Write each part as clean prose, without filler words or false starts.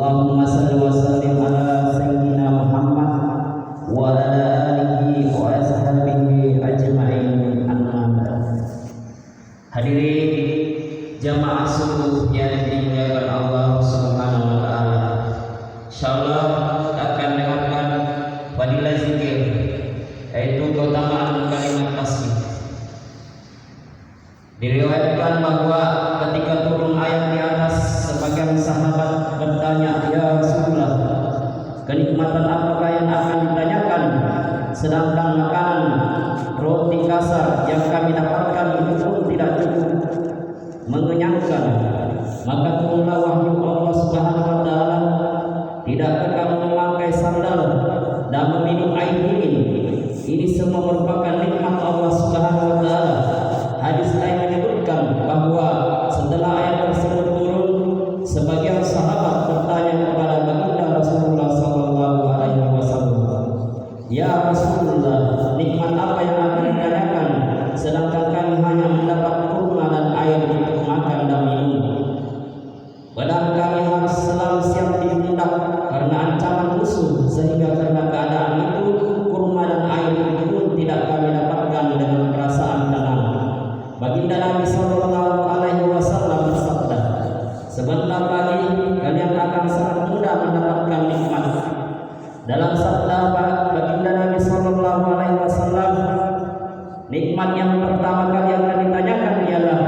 Allahumma salli wa sallim ala sayyidina Muhammad wa ala alihi wa ashabihi ajma'in, amma ba'd. Hadirin jamaah subuh yang dimuliakan Allah Subhanahu wa taala. Insyaallah akan dengarkan fadilah zikir, yaitu keutamaan kalimat tasbih. Diriwayatkan bahwa ketika turun ayat di atas, sebagian sahabat bertanya, "Ya Rasulullah, kenikmatan apakah yang akan ditanyakan? Sedangkan makanan roti kasar yang kami dapatkan itu pun tidak cukup mengenyangkan." Maka turunlah wahyu Allah Subhanahu wa taala, "Tidakkah kamu memakai sandal dan meminum air dingin? Ini semua merupakan nikmat Allah Subhanahu wa taala." Hadis lain menyebutkan bahwa setelah ayat tersebut turun, sebagian sahabat bertanya kepada baginda Rasulullah sallallahu alaihi wasallam, "Ya Rasulullah, nikmat apa yang akan ditanyakan sedangkan kami hanya mendapat kurma dan air untuk makan dan minum? Padahal kami harus selalu siap ditindak karena ancaman musuh, sehingga karena keadaan itu kurma dan air itu pun tidak kami dapatkan dengan perasaan tenang." Baginda Nabi sallallahu alaihi wasallam bersabda, "Sebentar lagi kalian akan sangat mudah mendapatkan nikmat." Dalam sabda baginda Nabi sallallahu alaihi wasallam, nikmat yang pertama kali akan ditanyakan ialah,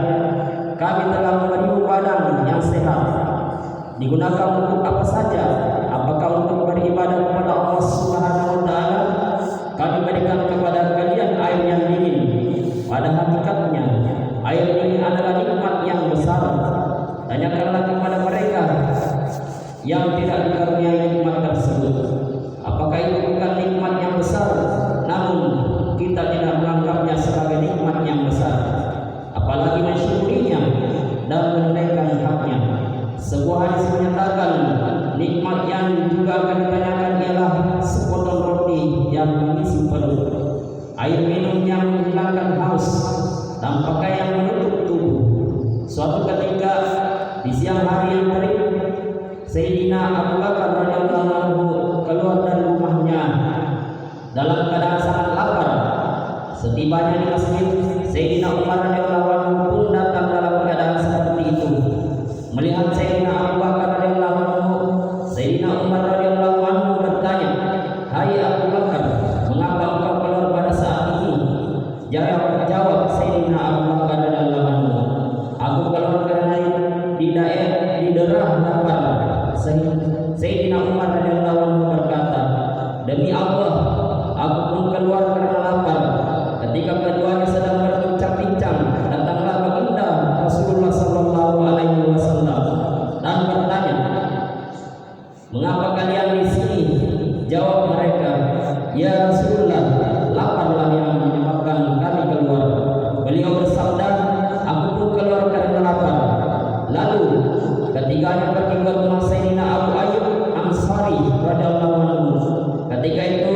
"Kami telah memberimu badan yang sehat. Digunakan untuk apa saja? Apakah untuk beribadah kepada Allah Subhanahu wa taala? Kami berikan kepada kalian air yang dingin. Pada hakikatnya air ini adalah nikmat yang besar. Tanyakanlah kepada mereka yang tidak dikaruniai nikmat tersebut, apakah itu bukan nikmat yang besar? Namun kita tidak menganggapnya sebagai nikmat yang besar, apalagi mensyukurinya dan menunaikan haknya." Sebuah hadis menyatakan nikmat yang juga akan ditanyakan ialah sepotong roti yang mengisi perut, air minum yang menghilangkan haus, dan pakaian menutup tubuh. Suatu ketika di siang hari yang terik, Sayyidina Abu Bakar radhiyallahu anhu keluar dari rumahnya dalam keadaan sangat lapar. Setibanya di masjid, Sayyidina Umar radhiyallahu anhu pun datang dalam keadaan seperti itu. Melihat Sayyidina Abu Bakar radhiyallahu anhu, Sayyidina Umar radhiyallahu anhu bertanya, "Hai Abu Bakar, mengapa engkau keluar pada saat ini?" Jawab Sayyidina Abu Bakar radhiyallahu anhu, "Aku keluar karena diderah lapar." Sayyidina Umar radhiyallahu anhu berkata, "Demi Allah, aku pun keluar karena lapar." Ketika keduanya sedang berbincang-bincang, datanglah baginda Rasulullah sallallahu alaihi wasallam dan bertanya, "Mengapa kalian di sini?" Jawab mereka, "Ya Rasulullah, laparlah yang menyebabkan kami keluar." Beliau bersabda, "Aku pun keluar karena lapar." Lalu ketiganya pergi ke rumah Sayyidina Abu Ayyub Ansari radhiyallahu anhu. Ketika itu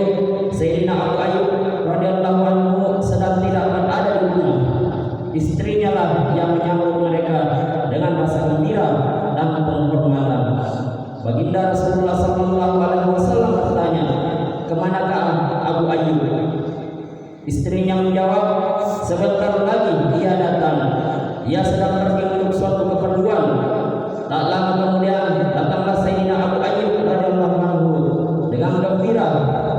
Sayyidina Abu Ayyub radhiyallahu anhu sedang tidak berada di rumah. Istrinya lah yang menyambut mereka dengan rasa gembira dan penghormatan. Baginda Rasulullah sallallahu alaihi wasallam bertanya, "Kemanakah Abu Ayyub?" Istrinya menjawab, "Sebentar lagi dia datang. Ia sedang pergi untuk suatu keperluan." Tak lama kemudian datanglah Sayyidina Abu Ayyub radhiyallahu anhu dengan gembira.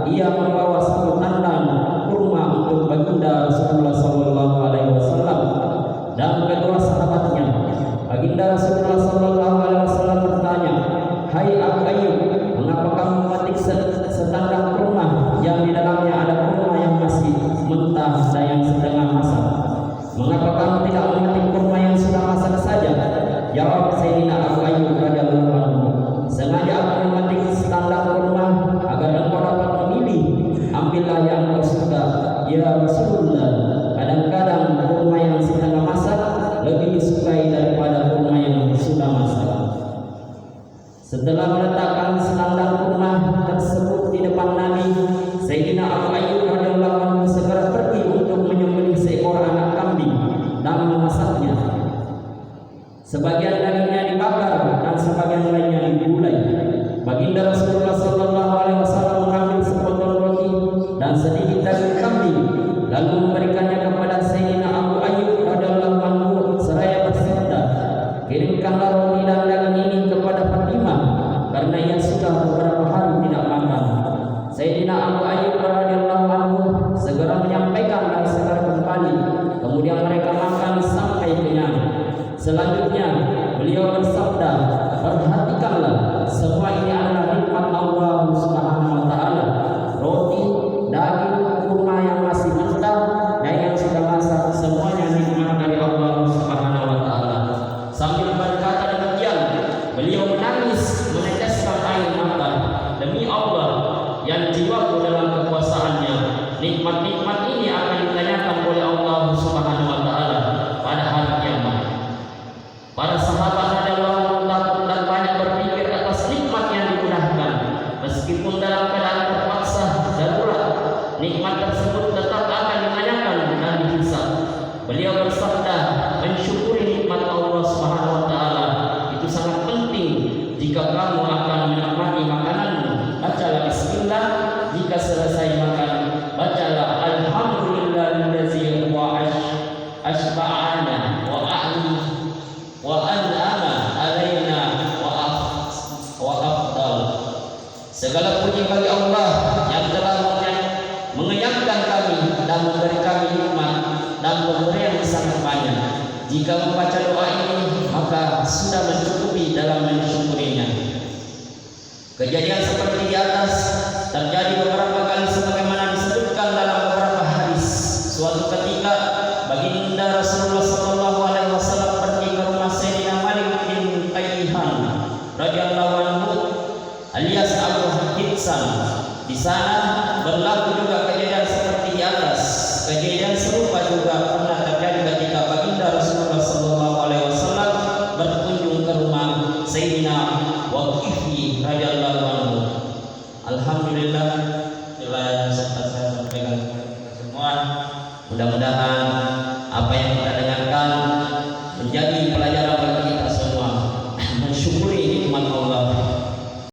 Ia membawa satu tandan kurma untuk baginda Rasulullah sallallahu alaihi wasallam dan kedua sahabatnya. Baginda Rasulullah sallallahu alaihi wasallam bertanya, "Hai Abu Ayyub, mengapa kamu memetik setangkap kurma yang di dalamnya ada kurma yang masih mentah dan yang setengah masak? Mengapa kamu tidak memetik kurma yang sudah masak saja?" Jawab Sayyidina Abu Ayyub radhiyallahu anhu, "Sengaja aku memetik setangkap kurma agar engkau dapat memilih. Ambillah yang engkau suka, ya Rasulullah. Kadang-kadang kurma yang setengah masak lebih disukai daripada kurma yang sudah masak." Setelah meletakkan setangkap kurma tersebut di depan Nabi, Sayyidina Abu Ayyub radhiyallahu anhu segera pergi untuk menyembelih seekor anak kambing dan memasaknya. Sebagian dagingnya dibakar dan sebagian lainnya digulai. karena ia sudah beberapa hari tidak makan. Sayyidina Abu Ayyub radhiyallahu anhu segera menyampaikan dan segera kembali. Kemudian mereka makan sampai kenyang. Selanjutnya beliau bersabda, perhatikanlah, semua ini adalah nikmat Allah Subhanahu wa taala. Roti, daging, kurma yang masih mentah dan yang sudah masak, semuanya nikmat dari Allah Subhanahu wa taala. Sambil berkata demikian, beliau menangis meneteskan air mata. Demi Allah yang jiwaku dalam kekuasaannya, nikmat-nikmat ini akan ditanyakan oleh Allah Subhanahu wa taala pada hari kiamat. Para sahabat radhiyallahu anhum dan banyak berpikir atas nikmat yang dimudahkan, meskipun dalam keadaan terpaksa darurat, nikmat tersebut tetap akan ditanyakan dan dihisab. Beliau bersabda, mensyukuri nikmat Allah Subhanahu wa taala itu sangat penting. Jika kamu akan menikmati makananmu, bacalah bismillah. Jika selesai makan, bacalah alhamdulillahillazi wa ashba'ana wa a'li wa an'ama alaina wa afdal. Segala puji bagi Allah yang telah mengenyangkan kami dan memberi kami nikmat dan pemberian yang sangat banyak. Jika membaca doa ini, maka sudah mencukupi dalam mensyukurinya. Kejadian seperti di atas terjadi beberapa kali sebagaimana disebutkan dalam beberapa hadis. Suatu ketika baginda Rasulullah sallallahu alaihi wasallam pergi ke rumah Sayyidina Malik bin Tayyihan radhiyallahu anhu alias Abu Hibsan. Di sana berlaku juga kejadian seperti di atas. Kejadian serupa juga pernah terjadi ketika baginda Rasulullah sallallahu alaihi wasallam berkunjung ke rumah Sayyidina Waqifi radhiyallahu anhu. Alhamdulillah, saya sampaikan semua. Mudah-mudahan